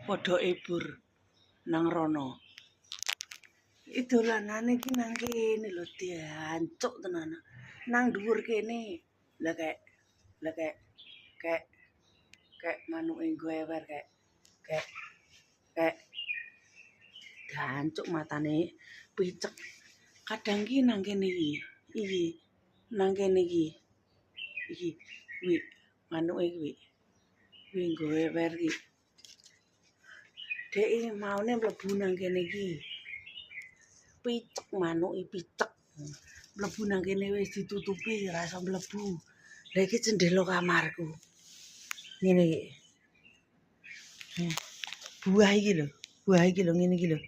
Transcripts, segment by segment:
padha ebur nang rono. Dolanane iki nang kene lho diancuk tenan. Nang dhuwur kene lah kayak manuke gower kayak dancuk matane picek. Kadang ki nang kene iki nang kene iki wi manuke kuwi gower iki dek maune mlebu nang kene iki picek manuke picek mlebu nang kene wis ditutupi ora iso mlebu. Lah iki jendela kamarku ngene iki buah iki lho ngene iki lho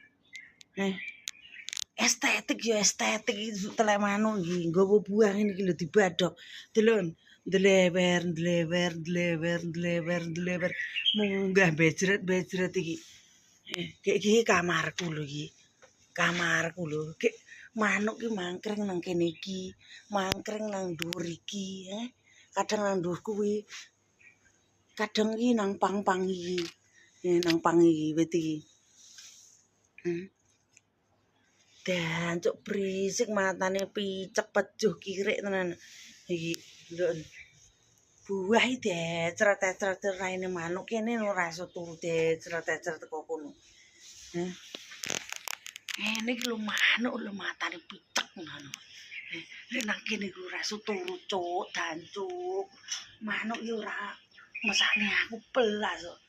estetik ya estetik iki telek manuk iki nggawa buah ngene iki lho dibadhok delon dlewer munggah bejret iki iki kamarku lho iki kamarku lho ki manuk ki mangkring nang kene iki mangkring nang dhuwur iki kadang nang dhuwur kuwi kadang iki nang pang-pang iki nang pang iki wit iki dancuk berisik matane picek pejuh kirik tenan iki lho buah iki decret-decret raine manuk kene ora iso turu decret-decret teko kono ngene iki lho manuk lho matane picek ngono nek nang kene ku ora iso turu cuk dancuk manuk iki ora mesakne aku belas kok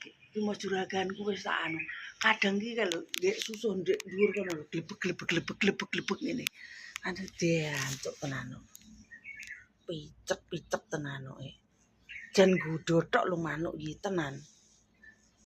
iki mas juraganku wis tak anu kadang iki lho ndek susu ndek dhuwur kono lho glebek ngene anu diancuk tenan picek tenan kok jan nggodho tok lho manuk iki tenan